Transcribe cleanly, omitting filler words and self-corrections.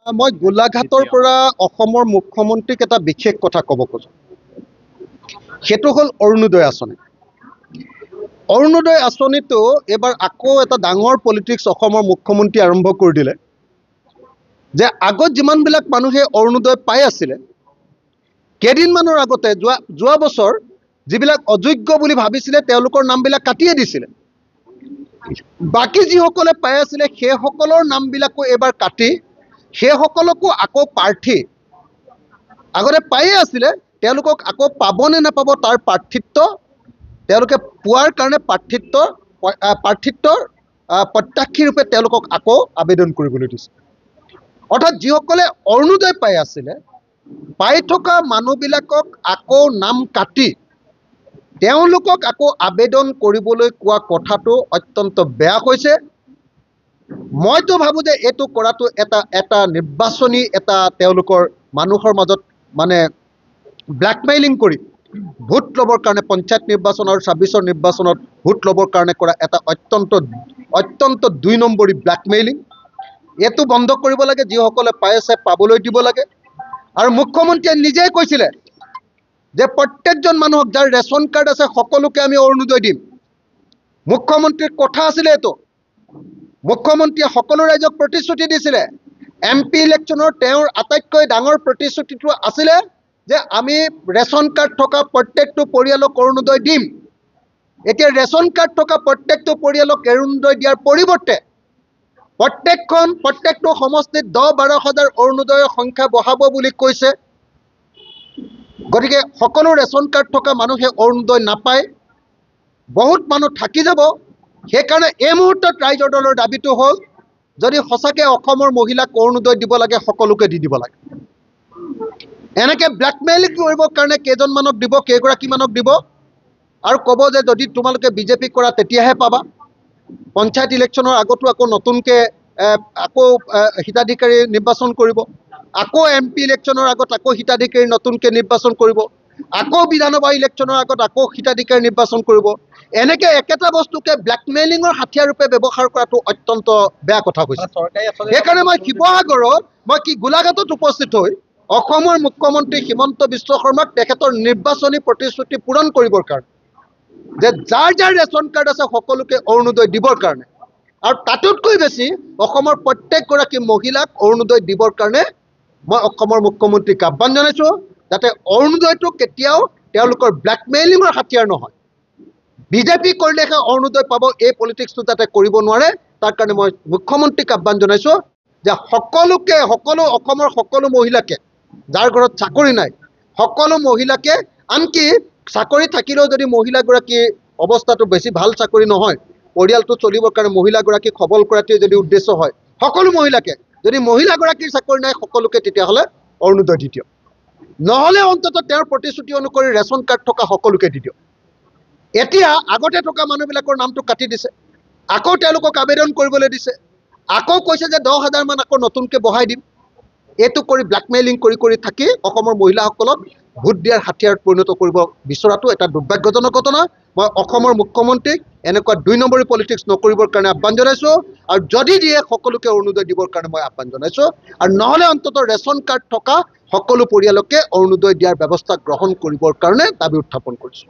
মই গোলাঘাটৰ পৰা অসমৰ মুখ্যমন্ত্ৰীক এটা বিশেষ কথা ক'ব খোজোঁ। সেইটো হ'ল অৰুণোদয় আঁচনি। অৰুণোদয় আঁচনিটো এইবাৰ আকৌ এটা ডাঙৰ পলিটিক্স অসমৰ মুখ্যমন্ত্ৰী আৰম্ভ কৰি দিলে যে আগত যিমানবিলাক মানুহে অৰুণোদয় পাই আছিলে, কেইদিনমানৰ আগতে যোৱা বছৰ যিবিলাক অযোগ্য বুলি ভাবিছিলে তেওঁলোকৰ নামবিলাক কাটিয়ে দিছিলে। বাকী যিসকলে পাই আছিলে সেইসকলৰ নামবিলাকো এইবাৰ কাটি সেইসকলকো আকৌ প্ৰাৰ্থী আগতে পায়ে আছিলে তেওঁলোকক আকৌ পাবনে নাপাব তাৰ প্ৰাৰ্থিত্ব তেওঁলোকে পোৱাৰ কাৰণে প্ৰাৰ্থিত্বৰ প্ৰত্যাশী ৰূপে তেওঁলোকক আকৌ আবেদন কৰিবলৈ দিছে। অৰ্থাৎ যিসকলে অৰুণোদয় পাই আছিলে, পাই থকা মানুহবিলাকক আকৌ নাম কাটি তেওঁলোকক আকৌ আবেদন কৰিবলৈ কোৱা কথাটো অত্যন্ত বেয়া হৈছে। মইতো ভাবোঁ যে এইটো কৰাটো এটা নিৰ্বাচনী এটা তেওঁলোকৰ মানুহৰ মাজত মানে ব্লেকমেইলিং কৰি ভোট ল'বৰ কাৰণে পঞ্চায়ত নিৰ্বাচন আৰু ২৬ৰ নিৰ্বাচনত ভোট ল'বৰ কাৰণে কৰা এটা অত্যন্ত ২ নম্বৰী ব্লেকমেইলিং। এইটো বন্ধ কৰিব লাগে। যিসকলে পাই আছে পাবলৈ দিব লাগে। আৰু মুখ্যমন্ত্ৰীয়ে নিজেই কৈছিলে যে প্ৰত্যেকজন মানুহক যাৰ ৰেচন কাৰ্ড আছে সকলোকে আমি অৰুণোদয় দিম। মুখ্যমন্ত্ৰীৰ কথা আছিলে এইটো। মুখ্যমন্ত্ৰীয়ে সকলো ৰাইজক প্ৰতিশ্ৰুতি দিছিলে। MP ইলেকশ্যনৰ তেওঁৰ আটাইতকৈ ডাঙৰ প্ৰতিশ্ৰুতিটো আছিলে যে আমি ৰেচন কাৰ্ড থকা প্ৰত্যেকটো পৰিয়ালক অৰুণোদয় দিম। এতিয়া ৰেচন কাৰ্ড থকা প্ৰত্যেকটো পৰিয়ালক অৰুণোদয় দিয়াৰ পৰিৱৰ্তে প্ৰত্যেকটো সমষ্টিত ১০-১২ হাজাৰ অৰুণোদয়ৰ সংখ্যা বঢ়াব বুলি কৈছে। গতিকে সকলো ৰেচন কাৰ্ড থকা মানুহে অৰুণোদয় নাপায়, বহুত মানুহ থাকি যাব। সেইকাৰণে এই মুহূৰ্তত ৰাইজৰ দলৰ দাবীটো হ'ল যদি সঁচাকৈ অসমৰ মহিলাক অৰুণোদয় দিব লাগে সকলোকে দি দিব লাগে। এনেকৈ ব্লেকমেইলিং কৰিবৰ কাৰণে কেইজনমানক দিব, কেইগৰাকীমানক দিব আৰু ক'ব যে যদি তোমালোকে বিজেপি কৰা তেতিয়াহে পাবা। পঞ্চায়ত ইলেকশ্যনৰ আগতো আকৌ নতুনকৈ আকৌ হিতাধিকাৰী নিৰ্বাচন কৰিব, আকৌ MP ইলেকশ্যনৰ আগত আকৌ হিতাধিকাৰী নতুনকৈ নিৰ্বাচন কৰিব, আকৌ বিধানসভা ইলেকশ্যনৰ আগত আকৌ হিতাধিকাৰী নিৰ্বাচন কৰিব। এনেকৈ একেটা বস্তুকে ব্লেকমেইলিঙৰ হাথিয়াৰ ৰূপে ব্যৱহাৰ কৰাটো অত্যন্ত বেয়া কথা হৈছে। সেইকাৰণে মই শিৱসাগৰত গোলাঘাটত উপস্থিত হৈ অসমৰ মুখ্যমন্ত্ৰী হিমন্ত বিশ্ব শৰ্মাক তেখেতৰ নিৰ্বাচনী প্ৰতিশ্ৰুতি পূৰণ কৰিবৰ কাৰণে যে যাৰ ৰেচন কাৰ্ড আছে সকলোকে অৰুণোদয় দিবৰ কাৰণে আৰু তাতোতকৈ বেছি অসমৰ প্ৰত্যেকগৰাকী মহিলাক অৰুণোদয় দিবৰ কাৰণে মই অসমৰ মুখ্যমন্ত্ৰীক আহ্বান জনাইছোঁ যাতে অৰুণোদয়টো কেতিয়াও তেওঁলোকৰ ব্লেকমেইলিঙৰ হাথিয়াৰ নহয়। বিজেপি কৰিলেহে অৰুণোদয় পাব, এই পলিটিক্সটো যাতে কৰিব নোৱাৰে তাৰ কাৰণে মই মুখ্যমন্ত্ৰীক আহ্বান জনাইছোঁ যে সকলো অসমৰ সকলো মহিলাকে, যাৰ ঘৰত চাকৰি নাই সকলো মহিলাকে, আনকি চাকৰি থাকিলেও যদি মহিলাগৰাকীৰ অৱস্থাটো বেছি ভাল চাকৰি নহয়, পৰিয়ালটো চলিবৰ কাৰণে মহিলাগৰাকীক সবল কৰাটোৱে যদি উদ্দেশ্য হয়, সকলো মহিলাকে, যদি মহিলাগৰাকীৰ চাকৰি নাই সকলোকে তেতিয়াহ'লে অৰুণোদয় দি দিয়ক। নহ'লে অন্ততঃ তেওঁৰ প্ৰতিশ্ৰুতি অনুসৰি ৰেচন কাৰ্ড থকা সকলোকে দি দিয়ক। এতিয়া আগতে থকা মানুহবিলাকৰ নামটো কাটি দিছে, আকৌ তেওঁলোকক আবেদন কৰিবলৈ দিছে, আকৌ কৈছে যে ১০,০০০ মান আকৌ নতুনকৈ বঢ়াই দিম। এইটো কৰি ব্লেকমেইলিং কৰি থাকি অসমৰ মহিলাসকলক ভোট দিয়াৰ হাথিয়াৰত পৰিণত কৰিব বিচৰাটো এটা দুৰ্ভাগ্যজনক ঘটনা। মই অসমৰ মুখ্যমন্ত্ৰীক এনেকুৱা ২ নম্বৰী পলিটিক্স নকৰিবৰ কাৰণে আহ্বান জনাইছোঁ আৰু যদি দিয়ে সকলোকে অৰুণোদয় দিবৰ কাৰণে মই আহ্বান জনাইছোঁ আৰু নহ'লে অন্ততঃ ৰেচন কাৰ্ড থকা সকলো পৰিয়ালকে অৰুণোদয় দিয়াৰ ব্যৱস্থা গ্ৰহণ কৰিবৰ কাৰণে দাবী উত্থাপন কৰিছোঁ।